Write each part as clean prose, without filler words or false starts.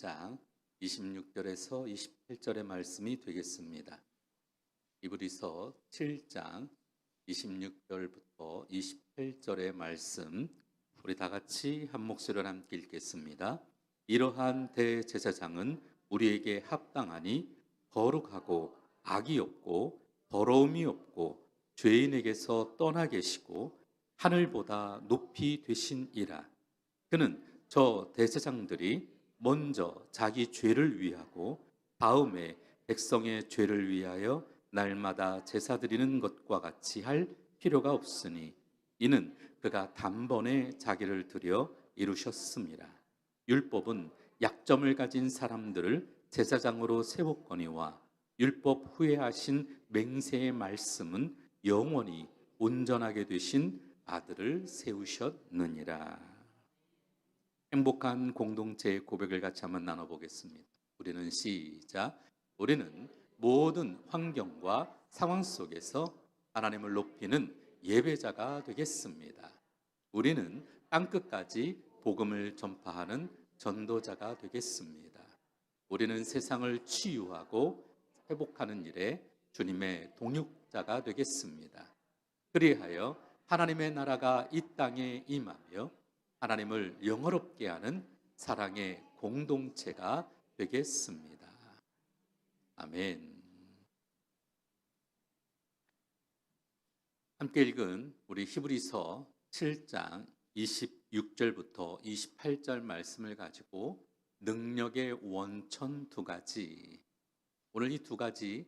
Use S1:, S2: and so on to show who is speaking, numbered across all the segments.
S1: 7장 26절에서 28절의 말씀이 되겠습니다. 히브리서 7장 26절부터 28절의 말씀, 우리 다 같이 한 목소리로 함께 읽겠습니다. 이러한 대제사장은 우리에게 합당하니 거룩하고 악이 없고 더러움이 없고 죄인에게서 떠나 계시고 하늘보다 높이 되신이라. 그는 저 대제사장들이 먼저 자기 죄를 위하고 다음에 백성의 죄를 위하여 날마다 제사 드리는 것과 같이 할 필요가 없으니 이는 그가 단번에 자기를 드려 이루셨습니다. 율법은 약점을 가진 사람들을 제사장으로 세웠거니와 율법 후에 하신 맹세의 말씀은 영원히 온전하게 되신 아들을 세우셨느니라. 행복한 공동체의 고백을 같이 한번 나눠보겠습니다. 우리는 시작. 우리는 모든 환경과 상황 속에서 하나님을 높이는 예배자가 되겠습니다. 우리는 땅끝까지 복음을 전파하는 전도자가 되겠습니다. 우리는 세상을 치유하고 회복하는 일에 주님의 동역자가 되겠습니다. 그리하여 하나님의 나라가 이 땅에 임하며 하나님을 영화롭게 하는 사랑의 공동체가 되겠습니다. 아멘. 함께 읽은 우리 히브리서 7장 26절부터 28절 말씀을 가지고 능력의 원천 두 가지, 오늘 이 두 가지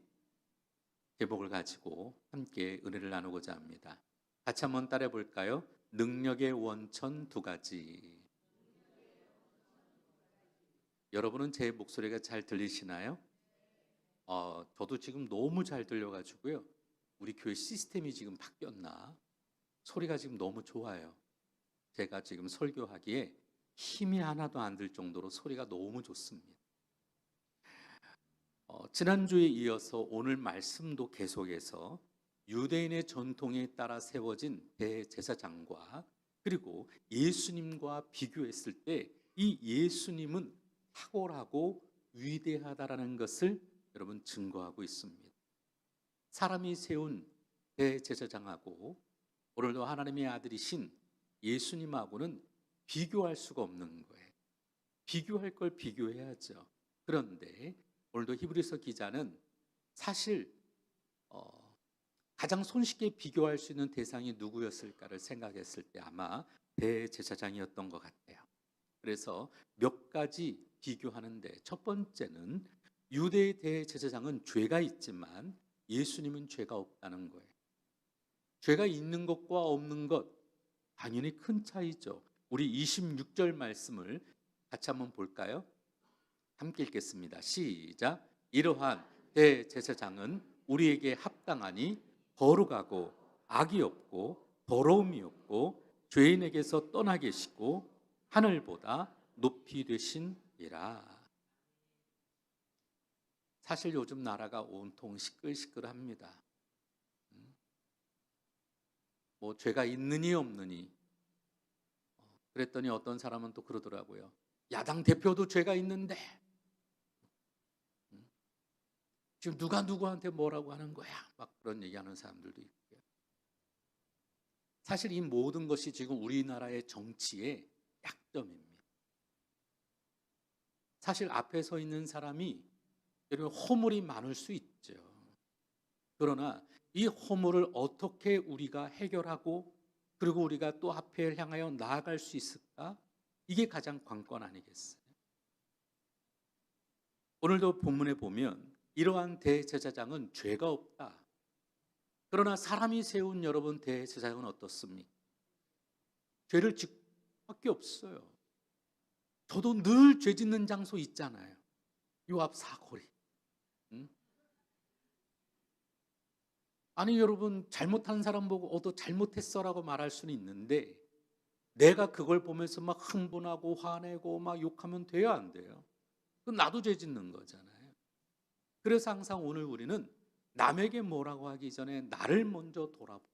S1: 제목을 가지고 함께 은혜를 나누고자 합니다. 같이 한번 따라해 볼까요? 능력의 원천 두 가지. 여러분은 제 목소리가 잘 들리시나요? 저도 지금 너무 잘 들려가지고요. 우리 교회 시스템이 지금 바뀌었나? 소리가 지금 너무 좋아요. 제가 지금 설교하기에 힘이 하나도 안 들 정도로 소리가 너무 좋습니다. 지난주에 이어서 오늘 말씀도 계속해서 유대인의 전통에 따라 세워진 대제사장과 그리고 예수님과 비교했을 때 이 예수님은 탁월하고 위대하다라는 것을 여러분 증거하고 있습니다. 사람이 세운 대제사장하고 오늘도 하나님의 아들이신 예수님하고는 비교할 수가 없는 거예요. 비교할 걸 비교해야죠. 그런데 오늘도 히브리서 기자는 사실 가장 손쉽게 비교할 수 있는 대상이 누구였을까를 생각했을 때 아마 대제사장이었던 것 같아요. 그래서 몇 가지 비교하는데 첫 번째는 유대의 대제사장은 죄가 있지만 예수님은 죄가 없다는 거예요. 죄가 있는 것과 없는 것 당연히 큰 차이죠. 우리 26절 말씀을 같이 한번 볼까요? 함께 읽겠습니다. 시작. 이러한 대제사장은 우리에게 합당하니 거룩하고 악이 없고 더러움이 없고 죄인에게서 떠나 계시고 하늘보다 높이 되신이라. 사실 요즘 나라가 온통 시끌시끌합니다. 뭐 죄가 있느니 없느니. 그랬더니 어떤 사람은 또 그러더라고요. 야당 대표도 죄가 있는데 지금 누가 누구한테 뭐라고 하는 거야? 막 그런 얘기하는 사람들도 있고요. 사실 이 모든 것이 지금 우리나라의 정치의 약점입니다. 사실 앞에 서 있는 사람이 여러분 허물이 많을 수 있죠. 그러나 이 허물을 어떻게 우리가 해결하고 그리고 우리가 또 앞에 향하여 나아갈 수 있을까? 이게 가장 관건 아니겠어요? 오늘도 본문에 보면 이러한 대제사장은 죄가 없다. 그러나 사람이 세운 여러분 대제사장은 어떻습니까? 죄를 짓을 밖에 없어요. 저도 늘 죄 짓는 장소 있잖아요. 요 앞 사거리. 아니 여러분 잘못한 사람 보고 너 잘못했어라고 말할 수는 있는데 내가 그걸 보면서 막 흥분하고 화내고 막 욕하면 돼요, 안 돼요? 그건 나도 죄 짓는 거잖아요. 그래서 항상 오늘 우리는 남에게 뭐라고 하기 전에 나를 먼저 돌아보고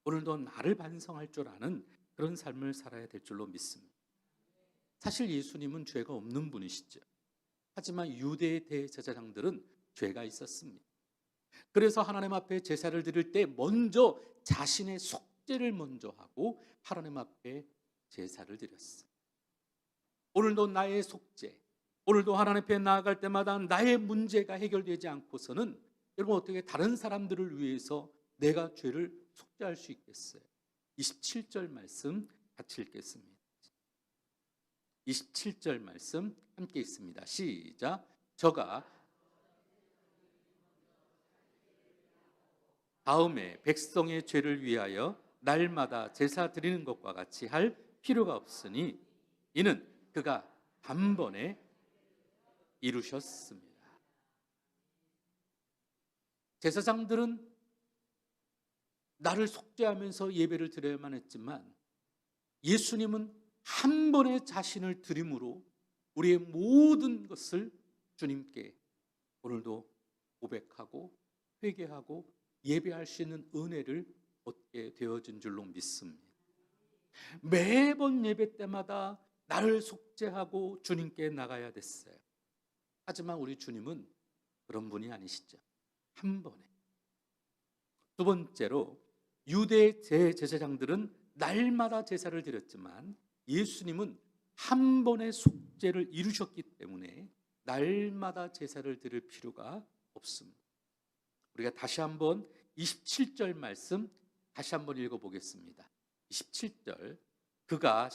S1: 오늘도 나를 반성할 줄 아는 그런 삶을 살아야 될 줄로 믿습니다. 사실 예수님은 죄가 없는 분이시죠. 하지만 유대의 대제사장들은 죄가 있었습니다. 그래서 하나님 앞에 제사를 드릴 때 먼저 자신의 속죄를 먼저 하고 하나님 앞에 제사를 드렸어요. 오늘도 나의 속죄, 오늘도 하나님 앞에 나아갈 때마다 나의 문제가 해결되지 않고서는 여러분 어떻게 다른 사람들을 위해서 내가 죄를 속죄할 수 있겠어요? 27절 말씀 같이 읽겠습니다. 27절 말씀 함께 읽습니다. 시작. 저가 다음에 백성의 죄를 위하여 날마다 제사 드리는 것과 같이 할 필요가 없으니 이는 그가 한 번에 이루셨습니다. 제사장들은 나를 속죄하면서 예배를 드려야만 했지만 예수님은 한 번에 자신을 드림으로 우리의 모든 것을 주님께 오늘도 고백하고 회개하고 예배할 수 있는 은혜를 얻게 되어진 줄로 믿습니다. 매번 예배 때마다 나를 속죄하고 주님께 나가야 됐어요. 하지만 우리 주님은 그런 분이 아니시죠. 한 번에. 두 번째로 유대 제사장들은 날마다 제사를 드렸지만 예수님은 한 번의 속죄를 이루셨기 때문에 날마다 제사를 드릴 필요가 없습니다. 우리가 다시 한번 27절 말씀 다시 한번 읽어보겠습니다. 27절 그가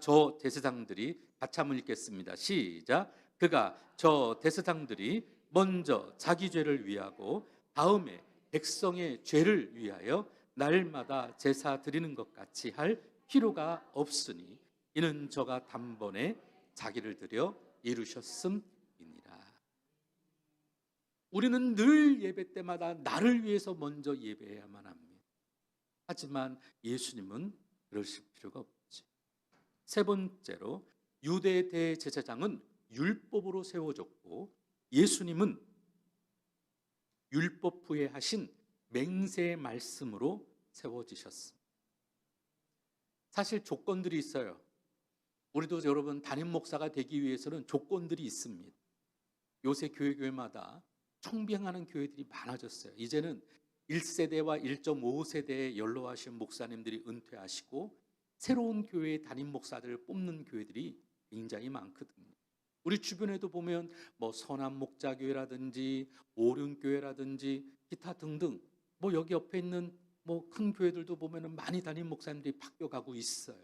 S1: 저 대제사장들이 같이 한번 읽겠습니다. 시작. 그가 저 대제사장들이 먼저 자기 죄를 위하고 다음에 백성의 죄를 위하여 날마다 제사 드리는 것 같이 할 필요가 없으니 이는 저가 단번에 자기를 드려 이루셨음이니라. 우리는 늘 예배 때마다 나를 위해서 먼저 예배해야만 합니다. 하지만 예수님은 그러실 필요가 없지. 세 번째로 유대 대제사장은 율법으로 세워졌고 예수님은 율법 후에 하신 맹세의 말씀으로 세워지셨습니다. 사실 조건들이 있어요. 우리도 여러분 담임 목사가 되기 위해서는 조건들이 있습니다. 요새 교회마다 청빙하는 교회들이 많아졌어요. 이제는 1세대와 1.5세대에 연로하신 목사님들이 은퇴하시고 새로운 교회의 담임 목사들을 뽑는 교회들이 굉장히 많거든요. 우리 주변에도 보면 뭐 선한 목자교회라든지 오륜교회라든지 기타 등등 뭐 여기 옆에 있는 뭐 큰 교회들도 보면은 많이 담임 목사님들이 바뀌어가고 있어요.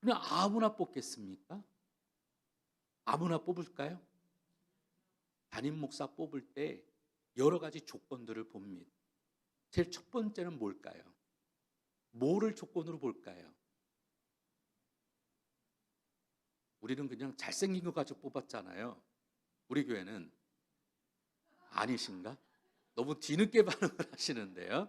S1: 그냥 아무나 뽑겠습니까? 아무나 뽑을까요? 담임 목사 뽑을 때 여러 가지 조건들을 봅니다. 제일 첫 번째는 뭘까요? 뭐를 조건으로 볼까요? 우리는 그냥 잘생긴 거 가지고 뽑았잖아요. 우리 교회는 아니신가? 너무 뒤늦게 반응을 하시는데요.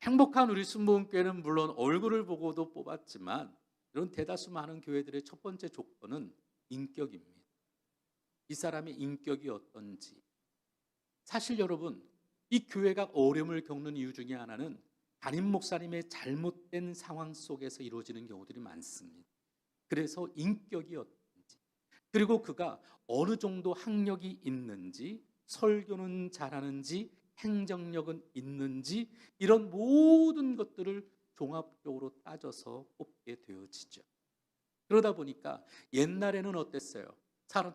S1: 행복한 우리 순복음교회는 물론 얼굴을 보고도 뽑았지만 이런 대다수 많은 교회들의 첫 번째 조건은 인격입니다. 이 사람의 인격이 어떤지. 사실 여러분 이 교회가 어려움을 겪는 이유 중에 하나는 담임 목사님의 잘못된 상황 속에서 이루어지는 경우들이 많습니다. 그래서 인격이 어떤지, 그리고 그가 어느 정도 학력이 있는지, 설교는 잘하는지, 행정력은 있는지, 이런 모든 것들을 종합적으로 따져서 뽑게 되어지죠. 그러다 보니까 옛날에는 어땠어요?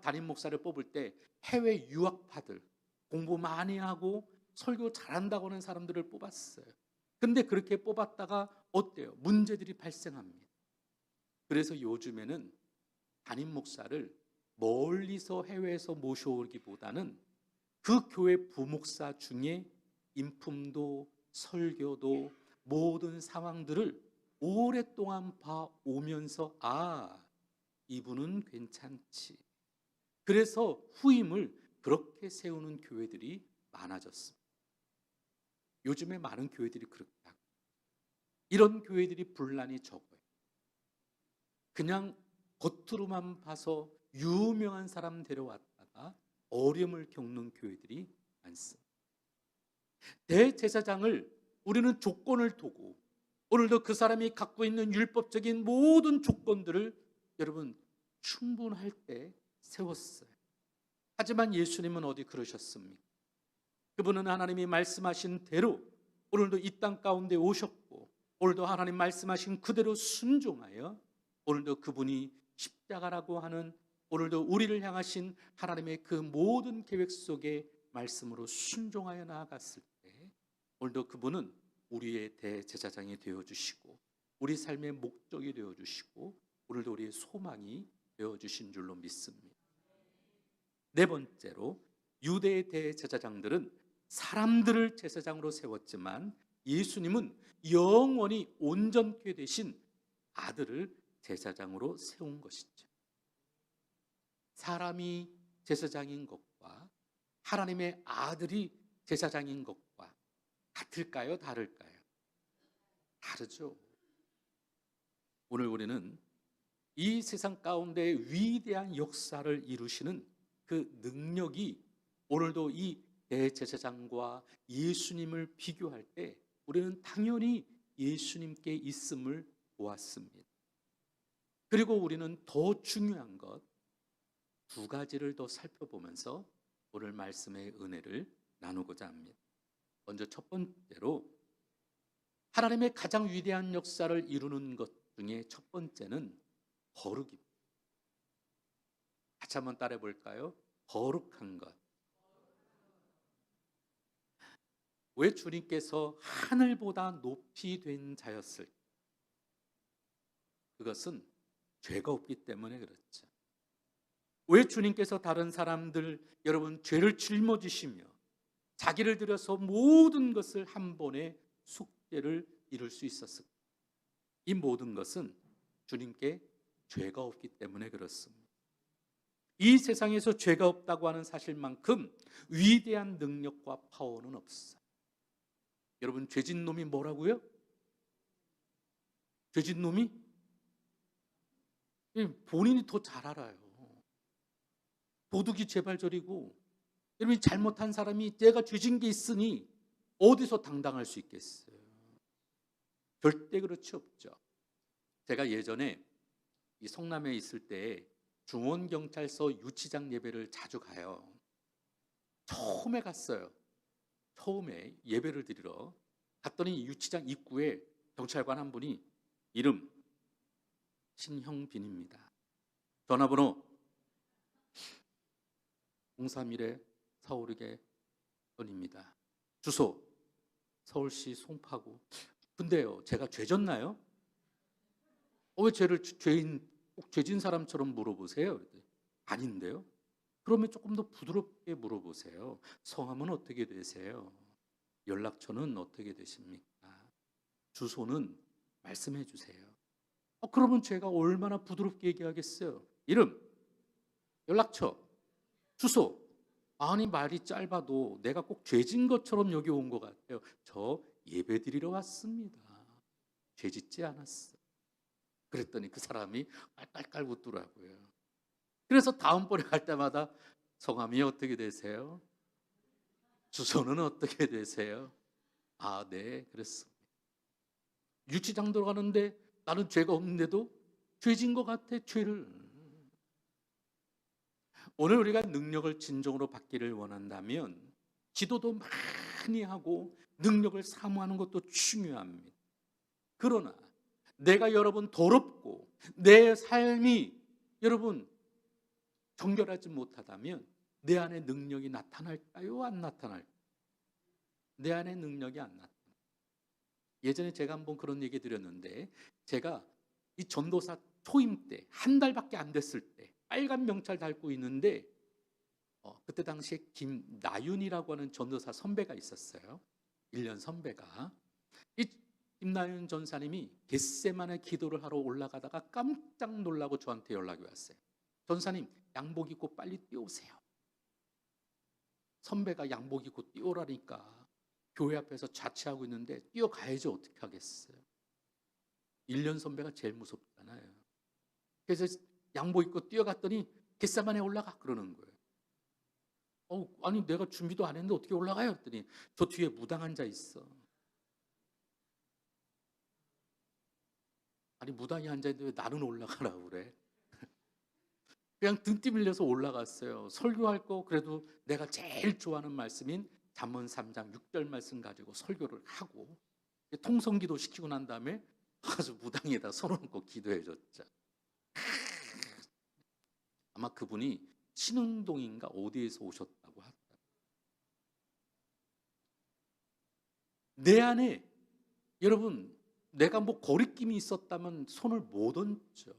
S1: 담임 목사를 뽑을 때 해외 유학파들, 공부 많이 하고 설교 잘한다고 하는 사람들을 뽑았어요. 근데 그렇게 뽑았다가 어때요? 문제들이 발생합니다. 그래서 요즘에는 담임 목사를 멀리서 해외에서 모셔오기보다는 그 교회 부목사 중에 인품도 설교도 모든 상황들을 오랫동안 봐오면서 이분은 괜찮지. 그래서 후임을 그렇게 세우는 교회들이 많아졌습니다. 요즘에 많은 교회들이 그렇게 하고 이런 교회들이 분란이 적어요. 그냥 겉으로만 봐서 유명한 사람 데려왔다가 어려움을 겪는 교회들이 많습니다. 대제사장을 우리는 조건을 두고 오늘도 그 사람이 갖고 있는 율법적인 모든 조건들을 여러분 충분할 때 세웠어요. 하지만 예수님은 어디 그러셨습니까? 그분은 하나님이 말씀하신 대로 오늘도 이 땅 가운데 오셨고, 오늘도 하나님 말씀하신 그대로 순종하여 오늘도 그분이 십자가라고 하는, 오늘도 우리를 향하신 하나님의 그 모든 계획 속에 말씀으로 순종하여 나아갔을 때 오늘도 그분은 우리의 대제사장이 되어주시고 우리 삶의 목적이 되어주시고 오늘도 우리의 소망이 되어주신 줄로 믿습니다. 네 번째로, 유대의 대제사장들은 사람들을 제사장으로 세웠지만 예수님은 영원히 온전케 되신 아들을 제사장으로 세운 것이죠. 사람이 제사장인 것과 하나님의 아들이 제사장인 것과 같을까요? 다를까요? 다르죠. 오늘 우리는 이 세상 가운데 위대한 역사를 이루시는 그 능력이 오늘도 이 대제사장과 예수님을 비교할 때 우리는 당연히 예수님께 있음을 보았습니다. 그리고 우리는 더 중요한 것 두 가지를 더 살펴보면서 오늘 말씀의 은혜를 나누고자 합니다. 먼저 첫 번째로, 하나님의 가장 위대한 역사를 이루는 것 중에 첫 번째는 거룩입니다. 같이 한번 따라해 볼까요? 거룩한 것. 왜 주님께서 하늘보다 높이 된 자였을까? 그것은 죄가 없기 때문에 그렇죠. 왜 주님께서 다른 사람들, 여러분, 죄를 짊어지시며 자기를 들여서 모든 것을 한 번에 속죄를 이룰 수 있었을까? 이 모든 것은 주님께 죄가 없기 때문에 그렇습니다. 이 세상에서 죄가 없다고 하는 사실만큼 위대한 능력과 파워는 없어요. 여러분, 죄진 놈이 뭐라고요? 죄진 놈이? 본인이 더 잘 알아요. 도둑이 재발절이고, 여러분이 잘못한 사람이 내가 죄진 게 있으니 어디서 당당할 수 있겠어요? 절대 그렇지 없죠. 제가 예전에 이 성남에 있을 때 중원경찰서 유치장 예배를 자주 가요. 처음에 갔어요. 처음에 예배를 드리러 갔더니 유치장 입구에 경찰관 한 분이 이름 신형빈입니다. 전화번호 031에 456에 번입니다. 주소 서울시 송파구. 근데요, 제가 죄졌나요? 왜 죄를 꼭 죄진 사람처럼 물어보세요? 아닌데요? 그러면 조금 더 부드럽게 물어보세요. 성함은 어떻게 되세요? 연락처는 어떻게 되십니까? 주소는 말씀해 주세요. 그러면 제가 얼마나 부드럽게 얘기하겠어요? 이름, 연락처, 주소. 아니, 말이 짧아도 내가 꼭 죄진 것처럼 여기 온 것 같아요. 저 예배 드리러 왔습니다. 죄 짓지 않았어. 그랬더니 그 사람이 깔깔깔 웃더라고요. 그래서 다음번에 갈 때마다 성함이 어떻게 되세요? 주소는 어떻게 되세요? 아, 네, 그랬습니다. 유치장 들어가는데 나는 죄가 없는데도 죄진 것 같아, 죄를. 오늘 우리가 능력을 진정으로 받기를 원한다면 기도도 많이 하고 능력을 사모하는 것도 중요합니다. 그러나 내가 여러분 더럽고 내 삶이 여러분 정결하지 못하다면 내 안에 능력이 나타날까요? 안 나타날까요? 내 안에 능력이 안 나타나요. 예전에 제가 한번 그런 얘기 드렸는데, 제가 이 전도사 초임 때 한 달밖에 안 됐을 때 빨간 명찰 달고 있는데 그때 당시에 김나윤이라고 하는 전도사 선배가 있었어요. 1년 선배가. 이 김나윤 전사님이 겟세마네 기도를 하러 올라가다가 깜짝 놀라고 저한테 연락이 왔어요. 전사님, 양복 입고 빨리 뛰어오세요. 선배가 양복 입고 뛰어오라니까 교회 앞에서 자취하고 있는데 뛰어가야지 어떻게 하겠어요. 1년 선배가 제일 무섭잖아요. 그래서 양복 입고 뛰어갔더니 겟세마네 올라가 그러는 거예요. 아니 내가 준비도 안 했는데 어떻게 올라가요? 그랬더니 저 뒤에 무당 앉아 있어. 아니 무당이 앉아 있는데 왜 나는 올라가라고 그래? 그냥 등 뛰밀려서 올라갔어요. 설교할 거 그래도 내가 제일 좋아하는 말씀인 잠언 3장 6절 말씀 가지고 설교를 하고 통성기도 시키고 난 다음에 아주 무당에다 손을 얹고 기도해 줬죠. 아마 그분이 신흥동인가 어디에서 오셨다고 하더라고요. 내 안에 여러분 내가 뭐 거리낌이 있었다면 손을 못 얹죠.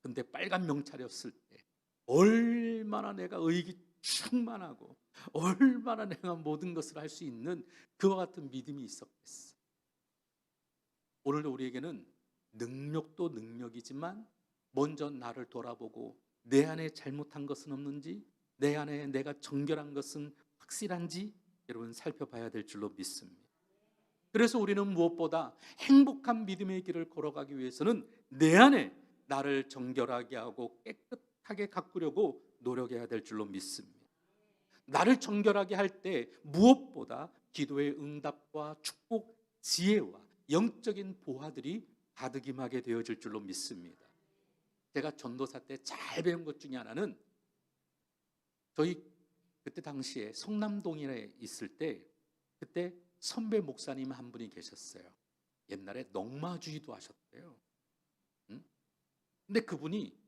S1: 근데 빨간 명찰이었을 때 얼마나 내가 의기 충만하고 얼마나 내가 모든 것을 할 수 있는 그와 같은 믿음이 있었겠어. 오늘도 우리에게는 능력도 능력이지만 먼저 나를 돌아보고 내 안에 잘못한 것은 없는지, 내 안에 내가 정결한 것은 확실한지 여러분 살펴봐야 될 줄로 믿습니다. 그래서 우리는 무엇보다 행복한 믿음의 길을 걸어가기 위해서는 내 안에 나를 정결하게 하고 깨끗하게 가꾸려고 노력해야 될 줄로 믿습니다. 나를 정결하게 할 때 무엇보다 기도의 응답과 축복, 지혜와 영적인 보화들이 가득 임하게 되어질 줄로 믿습니다. 제가 전도사 때 잘 배운 것 중에 하나는 저희 그때 당시에 성남동에 있을 때 그때 선배 목사님 한 분이 계셨어요. 옛날에 넝마주의도 하셨대요. 근데 그분이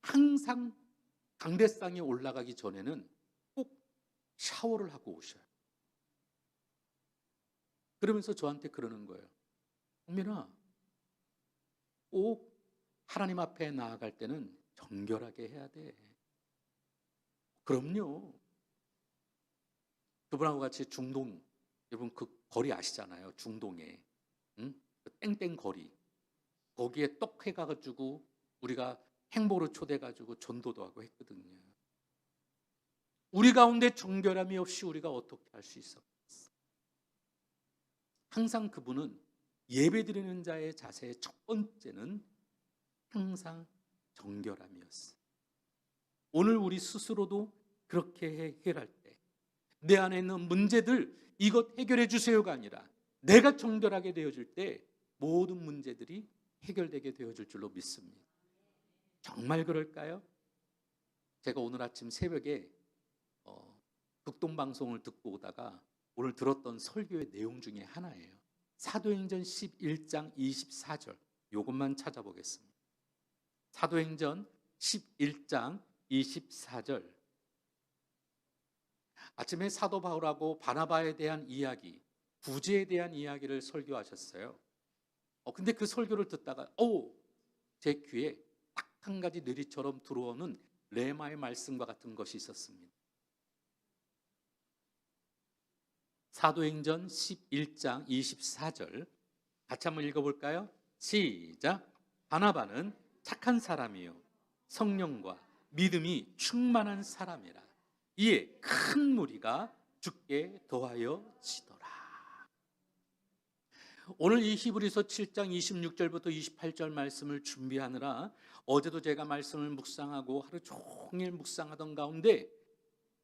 S1: 항상 강대상에 올라가기 전에는 꼭 샤워를 하고 오셔요. 그러면서 저한테 그러는 거예요. 홍민아, 꼭 하나님 앞에 나아갈 때는 정결하게 해야 돼. 그럼요. 그분하고 같이 중동, 여러분 그 거리 아시잖아요. 중동에 그 땡땡 거리 거기에 떡 해가지고 우리가 행보로 초대해가지고 전도도 하고 했거든요. 우리 가운데 정결함이 없이 우리가 어떻게 할 수 있었겠어? 항상 그분은 예배드리는 자의 자세의 첫 번째는 항상 정결함이었어요. 오늘 우리 스스로도 그렇게 해결할 때 내 안에 있는 문제들 이것 해결해 주세요가 아니라 내가 정결하게 되어질 때 모든 문제들이 해결되게 되어질 줄로 믿습니다. 정말 그럴까요? 제가 오늘 아침 새벽에 극동방송을 듣고 오다가 오늘 들었던 설교의 내용 중에 하나예요. 사도행전 11장 24절 이것만 찾아보겠습니다. 사도행전 11장 24절 아침에 사도 바울하고 바나바에 대한 이야기, 구제에 대한 이야기를 설교하셨어요. 근데 그 설교를 듣다가 제 귀에 딱 한 가지 뇌리처럼 들어오는 레마의 말씀과 같은 것이 있었습니다. 사도행전 11장 24절 같이 한번 읽어볼까요? 시작. 바나바는 착한 사람이요 성령과 믿음이 충만한 사람이라. 이에 큰 무리가 주께 더하여 지더라. 오늘 이 히브리서 7장 26절부터 28절 말씀을 준비하느라 어제도 제가 말씀을 묵상하고 하루 종일 묵상하던 가운데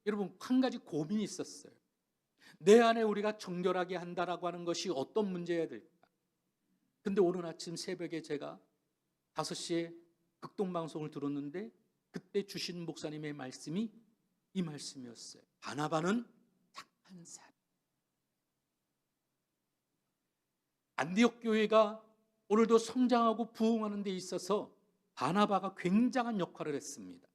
S1: 여러분 한 가지 고민이 있었어요. 내 안에 우리가 정결하게 한다라고 하는 것이 어떤 문제여야 될까? 근데 오늘 아침 새벽에 제가 5시에 극동방송을 들었는데 그때 주신 목사님의 말씀이 이 말씀이었어요. 바나바는 착한 사람. 안디옥 교회가 오늘도 성장하고 부흥하는 데 있어서 바나바가 굉장한 역할을 했습니다.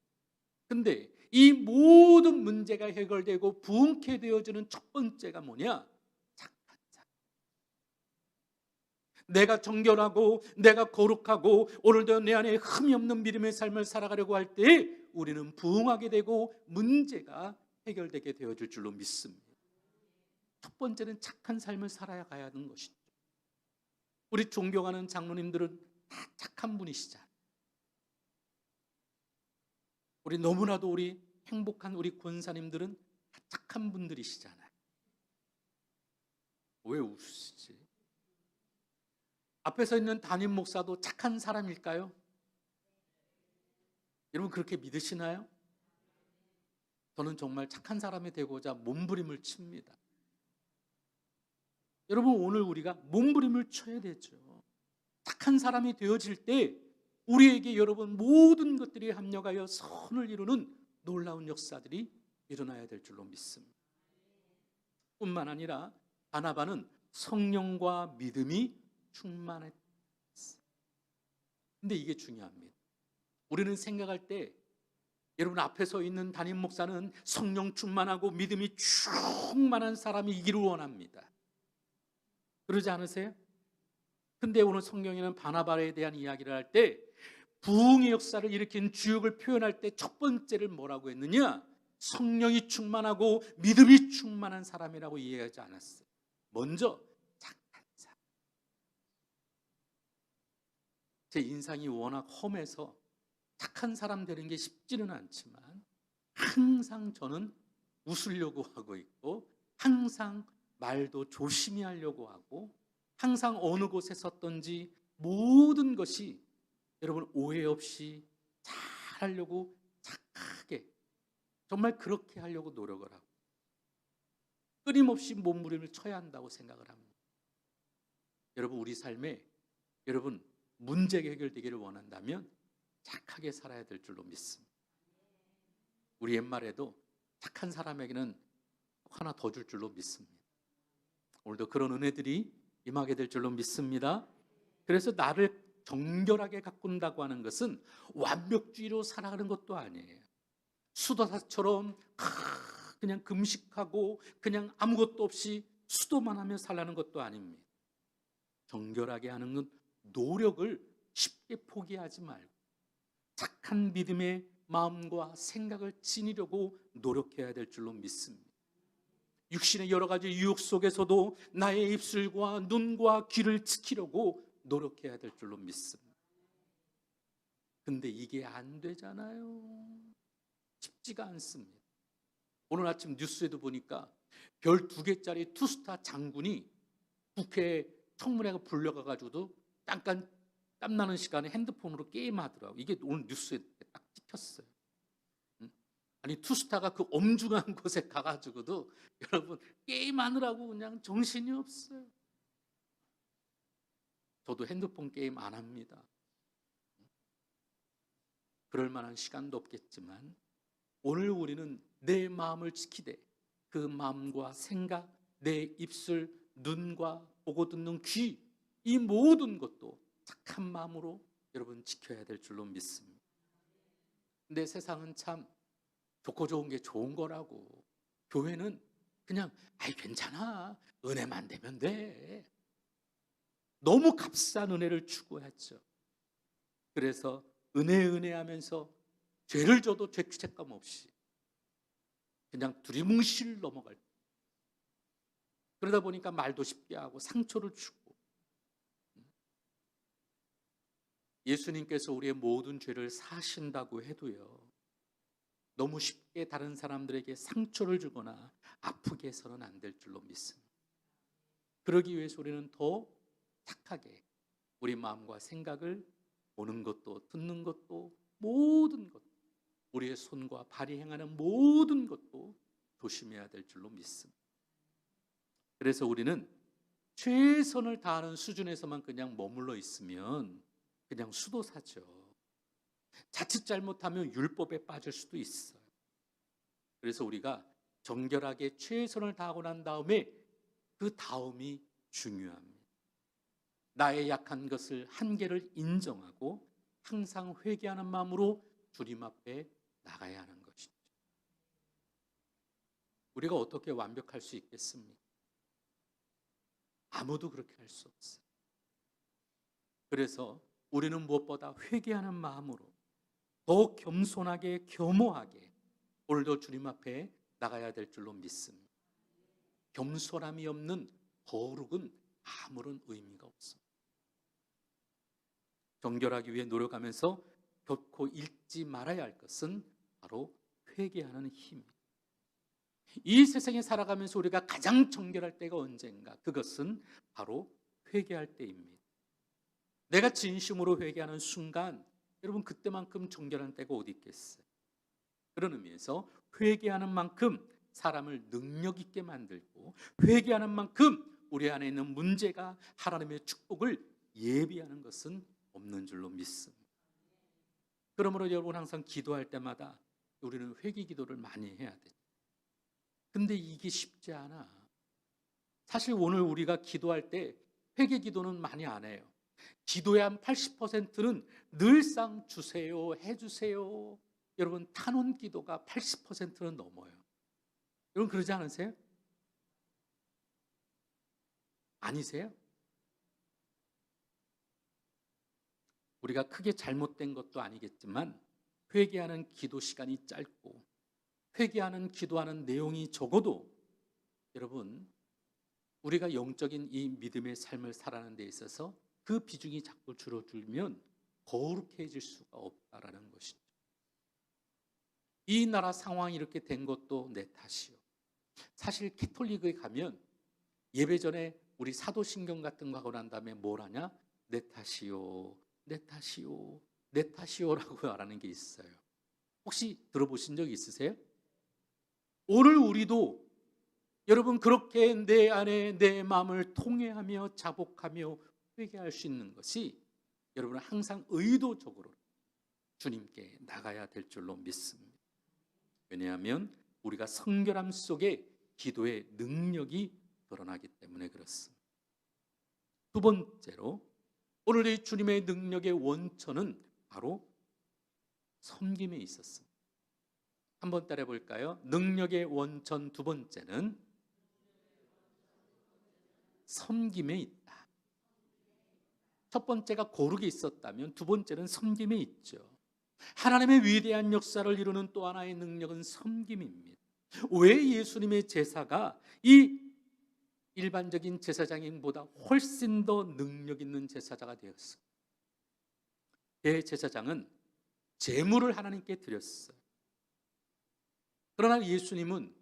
S1: 근데 이 모든 문제가 해결되고 부흥케 되어지는 첫 번째가 뭐냐? 착한 사람. 내가 정결하고 내가 거룩하고 오늘도 내 안에 흠이 없는 믿음의 삶을 살아가려고 할 때 우리는 부흥하게 되고 문제가 해결되게 되어질 줄로 믿습니다. 첫 번째는 착한 삶을 살아가야 하는 것이죠. 우리 존경하는 장로님들은 다 착한 분이시잖아요. 우리 너무나도 우리 행복한 우리 권사님들은 다 착한 분들이시잖아요. 왜 웃으시지? 앞에 서 있는 담임 목사도 착한 사람일까요? 여러분 그렇게 믿으시나요? 저는 정말 착한 사람이 되고자 몸부림을 칩니다. 여러분 오늘 우리가 몸부림을 쳐야 되죠. 착한 사람이 되어질 때 우리에게 여러분 모든 것들이 합력하여 선을 이루는 놀라운 역사들이 일어나야 될 줄로 믿습니다. 뿐만 아니라 바나바는 성령과 믿음이 충만했다. 근데 이게 중요합니다. 우리는 생각할 때 여러분 앞에 서 있는 담임 목사는 성령 충만하고 믿음이 충만한 사람이기를 원합니다. 그러지 않으세요? 근데 오늘 성경에는 바나바에 대한 이야기를 할 때 부흥의 역사를 일으킨 주역을 표현할 때 첫 번째를 뭐라고 했느냐? 성령이 충만하고 믿음이 충만한 사람이라고 이해하지 않았어요. 먼저 착한 사람. 제 인상이 워낙 험해서 착한 사람 되는 게 쉽지는 않지만 항상 저는 웃으려고 하고 있고 항상 말도 조심히 하려고 하고 항상 어느 곳에 섰던지 모든 것이 여러분 오해 없이 잘 하려고 착하게 정말 그렇게 하려고 노력을 하고 끊임없이 몸부림을 쳐야 한다고 생각을 합니다. 여러분 우리 삶에 여러분 문제가 해결되기를 원한다면 착하게 살아야 될 줄로 믿습니다. 우리 옛말에도 착한 사람에게는 하나 더 줄 줄로 믿습니다. 오늘도 그런 은혜들이 임하게 될 줄로 믿습니다. 그래서 나를 정결하게 가꾼다고 하는 것은 완벽주의로 살아가는 것도 아니에요. 수도사처럼 그냥 금식하고 그냥 아무것도 없이 수도만 하며 살라는 것도 아닙니다. 정결하게 하는 건 노력을 쉽게 포기하지 말고 착한 믿음의 마음과 생각을 지니려고 노력해야 될 줄로 믿습니다. 육신의 여러 가지 유혹 속에서도 나의 입술과 눈과 귀를 지키려고 노력해야 될 줄로 믿습니다. 근데 이게 안 되잖아요. 쉽지가 않습니다. 오늘 아침 뉴스에도 보니까 별 2개짜리 투스타 장군이 국회 청문회가 불려가가지고도 잠깐 땀나는 시간에 핸드폰으로 게임하더라고요. 이게 오늘 뉴스에 딱 찍혔어요. 아니 투스타가 그 엄중한 곳에 가가지고도 여러분 게임하느라고 그냥 정신이 없어요. 저도 핸드폰 게임 안 합니다. 그럴 만한 시간도 없겠지만 오늘 우리는 내 마음을 지키되 그 마음과 생각, 내 입술, 눈과 보고 듣는 귀, 이 모든 것도 착한 마음으로 여러분 지켜야 될 줄로 믿습니다. 근데 세상은 참 좋고 좋은 게 좋은 거라고. 교회는 그냥 아이 괜찮아, 은혜만 되면 돼. 너무 값싼 은혜를 추구했죠. 그래서 은혜 하면서 죄를 져도 죄책감 없이 그냥 두리뭉실 넘어갈 때. 그러다 보니까 말도 쉽게 하고 상처를 주고. 예수님께서 우리의 모든 죄를 사신다고 해도요, 너무 쉽게 다른 사람들에게 상처를 주거나 아프게 해서는 안 될 줄로 믿습니다. 그러기 위해서 우리는 더 착하게 우리 마음과 생각을 보는 것도 듣는 것도 모든 것, 우리의 손과 발이 행하는 모든 것도 조심해야 될 줄로 믿습니다. 그래서 우리는 최선을 다하는 수준에서만 그냥 머물러 있으면 그냥 수도사죠. 자칫 잘못하면 율법에 빠질 수도 있어요. 그래서 우리가 정결하게 최선을 다하고 난 다음에 그 다음이 중요합니다. 나의 약한 것을 한계를 인정하고 항상 회개하는 마음으로 주님 앞에 나가야 하는 것이죠. 우리가 어떻게 완벽할 수 있겠습니까? 아무도 그렇게 할 수 없어요. 그래서 우리는 무엇보다 회개하는 마음으로 더 겸손하게 겸허하게 오늘도 주님 앞에 나가야 될 줄로 믿습니다. 겸손함이 없는 거룩은 아무런 의미가 없습니다. 정결하기 위해 노력하면서 결코 잊지 말아야 할 것은 바로 회개하는 힘입니다. 이 세상에 살아가면서 우리가 가장 정결할 때가 언젠가? 그것은 바로 회개할 때입니다. 내가 진심으로 회개하는 순간 여러분 그때만큼 정결한 때가 어디 있겠어요? 그런 의미에서 회개하는 만큼 사람을 능력 있게 만들고 회개하는 만큼 우리 안에 있는 문제가 하나님의 축복을 예비하는 것은 없는 줄로 믿습니다. 그러므로 여러분 항상 기도할 때마다 우리는 회개 기도를 많이 해야 돼. 근데 이게 쉽지 않아. 사실 오늘 우리가 기도할 때 회개 기도는 많이 안 해요. 기도의 한 80%는 늘상 주세요, 해주세요. 여러분 탄원 기도가 80%는 넘어요. 여러분 그러지 않으세요? 아니세요? 우리가 크게 잘못된 것도 아니겠지만 회개하는 기도 시간이 짧고 회개하는 기도하는 내용이 적어도 여러분 우리가 영적인 이 믿음의 삶을 살아가는 데 있어서 그 비중이 자꾸 줄어들면 거룩해질 수가 없다라는 것이죠. 이 나라 상황이 이렇게 된 것도 내 탓이요. 사실 캐톨릭에 가면 예배 전에 우리 사도신경 같은 거 하고 난 다음에 뭘 하냐? 내 탓이요, 내 탓이요, 내 탓이요라고 말하는 게 있어요. 혹시 들어보신 적 있으세요? 오늘 우리도 여러분 그렇게 내 안에 내 마음을 통회하며 자복하며 회개할 수 있는 것이 여러분은 항상 의도적으로 주님께 나가야 될 줄로 믿습니다. 왜냐하면 우리가 성결함 속에 기도의 능력이 드러나기 때문에 그렇습니다. 두 번째로 오늘의 주님의 능력의 원천은 바로 섬김에 있었습니다. 한번 따라해 볼까요? 능력의 원천 두 번째는 섬김에 있다. 첫 번째가 고르게 있었다면 두 번째는 섬김에 있죠. 하나님의 위대한 역사를 이루는 또 하나의 능력은 섬김입니다. 왜 예수님의 제사가 이 일반적인 제사장보다 훨씬 더 능력 있는 제사자가 되었을까? 대제사장은 제물을 하나님께 드렸어요. 그러나 예수님은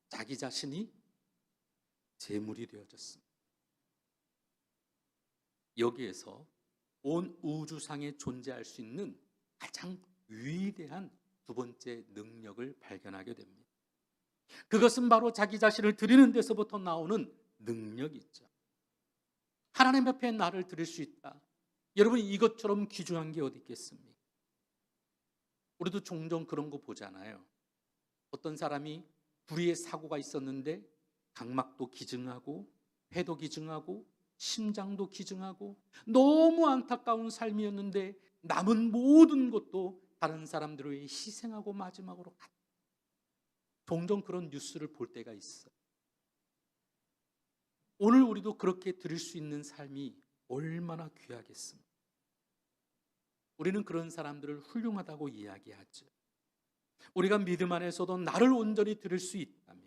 S1: 자기 자신이 제물이 되어졌습니다. 여기에서 온 우주상에 존재할 수 있는 가장 위대한 두 번째 능력을 발견하게 됩니다. 그것은 바로 자기 자신을 드리는 데서부터 나오는 능력이죠. 하나님 앞에 나를 드릴 수 있다. 여러분 이것처럼 귀중한 게 어디 있겠습니까? 우리도 종종 그런 거 보잖아요. 어떤 사람이 불의의 사고가 있었는데 각막도 기증하고 폐도 기증하고 심장도 기증하고 너무 안타까운 삶이었는데 남은 모든 것도 다른 사람들을 위해 희생하고 마지막으로 갔다. 종종 그런 뉴스를 볼 때가 있어요. 오늘 우리도 그렇게 드릴 수 있는 삶이 얼마나 귀하겠습니까? 우리는 그런 사람들을 훌륭하다고 이야기하죠. 우리가 믿음 안에서도 나를 온전히 드릴 수 있다면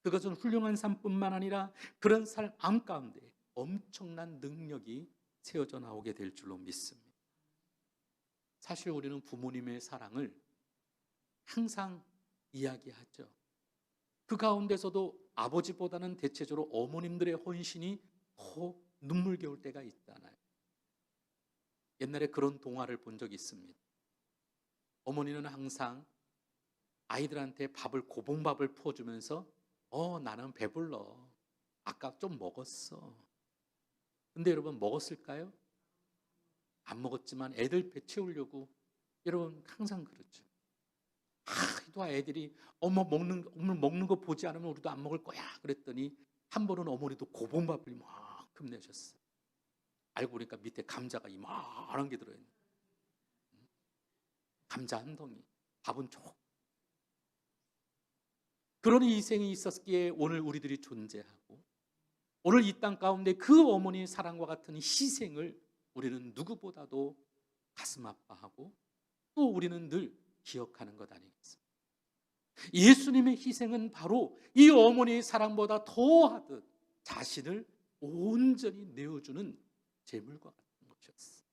S1: 그것은 훌륭한 삶뿐만 아니라 그런 삶 가운데 엄청난 능력이 세워져 나오게 될 줄로 믿습니다. 사실 우리는 부모님의 사랑을 항상 이야기하죠. 그 가운데서도 아버지보다는 대체적으로 어머님들의 헌신이 더 눈물겨울 때가 있잖아요. 옛날에 그런 동화를 본 적이 있습니다. 어머니는 항상 아이들한테 고봉밥을 퍼주면서 나는 배불러. 아까 좀 먹었어. 근데 여러분 먹었을까요? 안 먹었지만 애들 배 채우려고 여러분 항상 그렇죠. 또 애들이 엄마 먹는 거 보지 않으면 우리도 안 먹을 거야. 그랬더니 한 번은 어머니도 고봉밥을 이만큼 내셨어요. 알고 보니까 밑에 감자가 이만한 게 들어있는 감자 한 덩이, 밥은 조금. 그런 희생이 있었기에 오늘 우리들이 존재하고 오늘 이 땅 가운데 그 어머니의 사랑과 같은 희생을 우리는 누구보다도 가슴 아파하고 또 우리는 늘 기억하는 것 아니겠습니까? 예수님의 희생은 바로 이 어머니의 사랑보다 더하듯 자신을 온전히 내어주는 제물과 같은 것이었어요.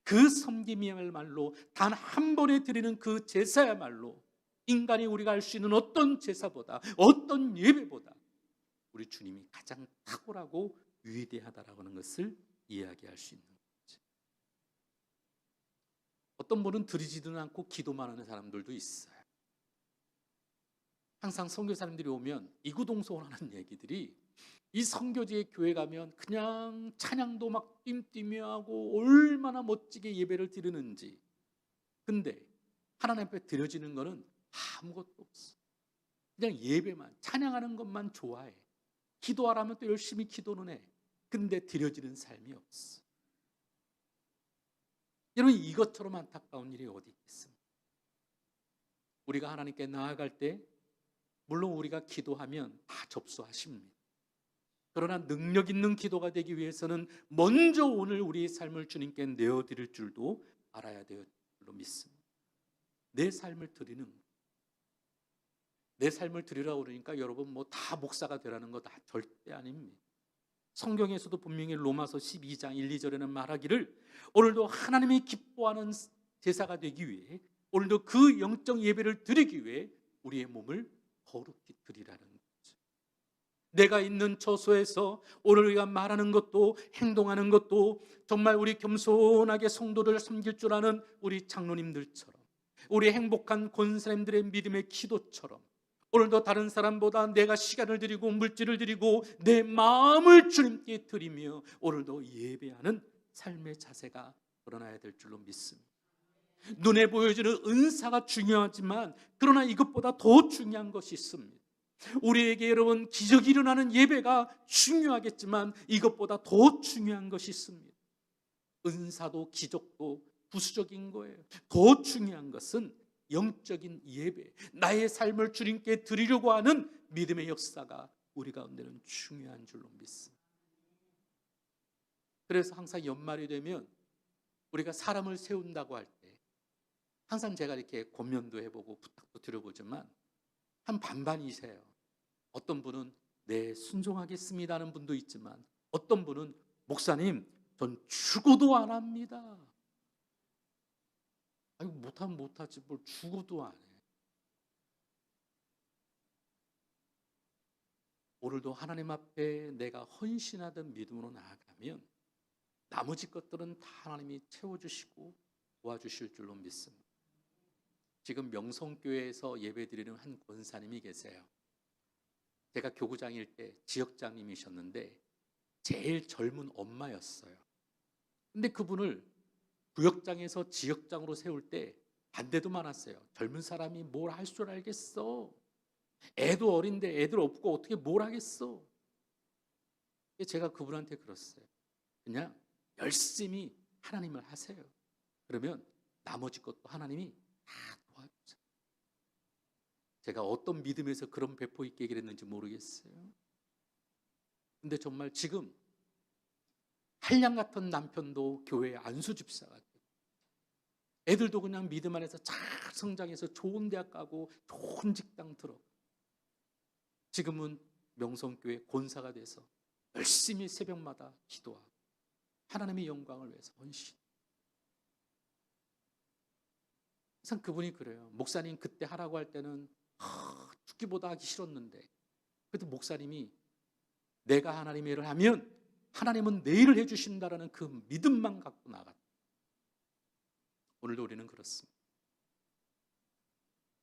S1: 그 섬김이야말로 단 한 번에 드리는 그 제사야말로 인간이 우리가 할 수 있는 어떤 제사보다 어떤 예배보다 우리 주님이 가장 탁월하고 위대하다라고 하는 것을 이야기할 수 있는 거죠. 어떤 분은 드리지도 않고 기도만 하는 사람들도 있어요. 항상 선교사님들이 오면 이구동성하는 얘기들이 이 선교지에 교회 가면 그냥 찬양도 막 뜀뜀이 하고 얼마나 멋지게 예배를 드리는지 근데 하나님 앞에 드려지는 거는 아무것도 없어. 그냥 예배만, 찬양하는 것만 좋아해. 기도하라면 또 열심히 기도는 해. 근데 드려지는 삶이 없어. 여러분, 이것처럼 안타까운 일이 어디 있겠습니까? 우리가 하나님께 나아갈 때 물론 우리가 기도하면 다 접수하십니다. 그러나 능력 있는 기도가 되기 위해서는 먼저 오늘 우리의 삶을 주님께 내어드릴 줄도 알아야 될 줄로 믿습니다. 내 삶을 드리는 것. 내 삶을 드리라고 그러니까 여러분 뭐 다 목사가 되라는 거 다 절대 아닙니다. 성경에서도 분명히 로마서 12장 1, 2절에는 말하기를 오늘도 하나님이 기뻐하는 제사가 되기 위해, 오늘도 그 영적 예배를 드리기 위해 우리의 몸을 거룩히 드리라는 거죠. 내가 있는 처소에서 오늘 우리가 말하는 것도 행동하는 것도 정말 우리 겸손하게 성도들을 섬길 줄 아는 우리 장로님들처럼, 우리 행복한 권사님들의 믿음의 기도처럼 오늘도 다른 사람보다 내가 시간을 드리고 물질을 드리고 내 마음을 주님께 드리며 오늘도 예배하는 삶의 자세가 드러나야 될 줄로 믿습니다. 눈에 보여지는 은사가 중요하지만 그러나 이것보다 더 중요한 것이 있습니다. 우리에게 여러분 기적이 일어나는 예배가 중요하겠지만 이것보다 더 중요한 것이 있습니다. 은사도 기적도 부수적인 거예요. 더 중요한 것은 영적인 예배, 나의 삶을 주님께 드리려고 하는 믿음의 역사가 우리 가운데는 중요한 줄로 믿습니다. 그래서 항상 연말이 되면 우리가 사람을 세운다고 할 때 항상 제가 이렇게 권면도 해보고 부탁도 드려보지만 한 반반이세요. 어떤 분은 네 순종하겠습니다 하는 분도 있지만 어떤 분은 목사님 전 죽어도 안 합니다. 아니 못하면 못하지 뭘 죽어도 안 해. 오늘도 하나님 앞에 내가 헌신하던 믿음으로 나아가면 나머지 것들은 다 하나님이 채워주시고 도와주실 줄로 믿습니다. 지금 명성교회에서 예배드리는 한 권사님이 계세요. 제가 교구장일 때 지역장님이셨는데 제일 젊은 엄마였어요. 근데 그분을 구역장에서 지역장으로 세울 때 반대도 많았어요. 젊은 사람이 뭘 할 줄 알겠어. 애도 어린데 애들 없고 어떻게 뭘 하겠어. 제가 그분한테 그랬어요. 그냥 열심히 하나님을 하세요. 그러면 나머지 것도 하나님이 다 도와주세요. 제가 어떤 믿음에서 그런 배포 있게 얘기를 했는지 모르겠어요. 근데 정말 지금 한량 같은 남편도 교회의 안수 집사가 되고 애들도 그냥 믿음 안에서 잘 성장해서 좋은 대학 가고 좋은 직장 들어 지금은 명성교회 권사가 돼서 열심히 새벽마다 기도하고 하나님의 영광을 위해서 헌신. 항상 그분이 그래요. 목사님 그때 하라고 할 때는 죽기보다 하기 싫었는데 그래도 목사님이 내가 하나님의 일을 하면 하나님은 내 일을 해주신다라는 그 믿음만 갖고 나갔다. 오늘도 우리는 그렇습니다.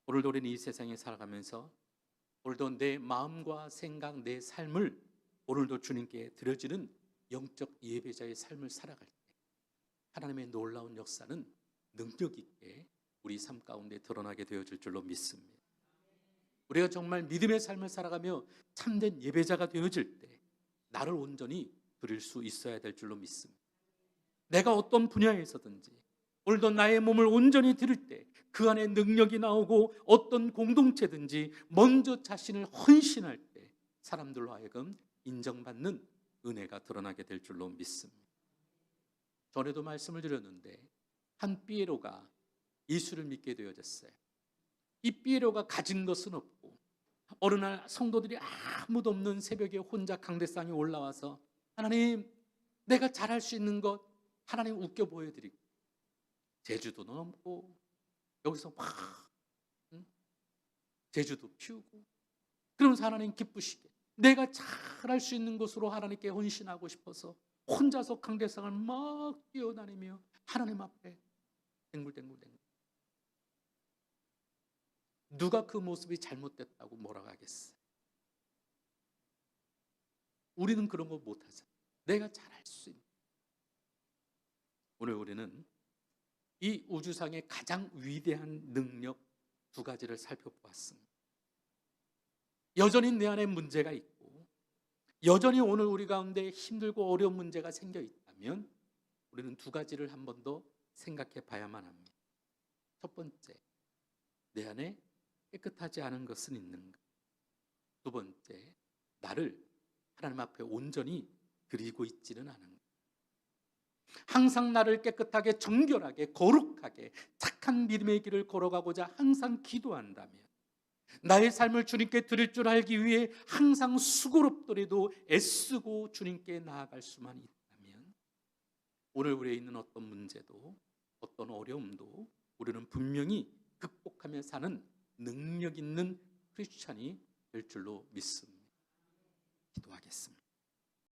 S1: 오늘도 우리는 이 세상에 살아가면서 오늘도 내 마음과 생각, 내 삶을 오늘도 주님께 드려지는 영적 예배자의 삶을 살아갈 때 하나님의 놀라운 역사는 능력 있게 우리 삶 가운데 드러나게 되어질 줄로 믿습니다. 우리가 정말 믿음의 삶을 살아가며 참된 예배자가 되어질 때 나를 온전히 드릴 수 있어야 될 줄로 믿습니다. 내가 어떤 분야에서든지 오늘도 나의 몸을 온전히 드릴 때 그 안에 능력이 나오고 어떤 공동체든지 먼저 자신을 헌신할 때 사람들로 하여금 인정받는 은혜가 드러나게 될 줄로 믿습니다. 전에도 말씀을 드렸는데 한 삐에로가 예수를 믿게 되어졌어요. 이 삐에로가 가진 것은 없고 어느 날 성도들이 아무도 없는 새벽에 혼자 강대상에 올라와서 하나님 내가 잘할 수 있는 것 하나님 웃겨 보여드리고 제주도 넘고 여기서 막 제주도 피우고 그러면서 하나님 기쁘시게 내가 잘할 수 있는 것으로 하나님께 헌신하고 싶어서 혼자서 강대상을 막 뛰어다니며 하나님 앞에 댕굴댕굴 누가 그 모습이 잘못됐다고 뭐라고 하겠어요? 우리는 그런 거 못하잖아요. 내가 잘할 수 있는. 오늘 우리는 이 우주상의 가장 위대한 능력 두 가지를 살펴보았습니다. 여전히 내 안에 문제가 있고 여전히 오늘 우리 가운데 힘들고 어려운 문제가 생겨 있다면 우리는 두 가지를 한 번 더 생각해 봐야만 합니다. 첫 번째, 내 안에 깨끗하지 않은 것은 있는가? 두 번째, 나를 하나님 앞에 온전히 드리고 있지는 않은가? 항상 나를 깨끗하게 정결하게 거룩하게 착한 믿음의 길을 걸어가고자 항상 기도한다면, 나의 삶을 주님께 드릴 줄 알기 위해 항상 수고롭더라도 애쓰고 주님께 나아갈 수만 있다면, 오늘 우리에 있는 어떤 문제도 어떤 어려움도 우리는 분명히 극복하며 사는 능력 있는 크리스찬이 될 줄로 믿습니다. 기도하겠습니다.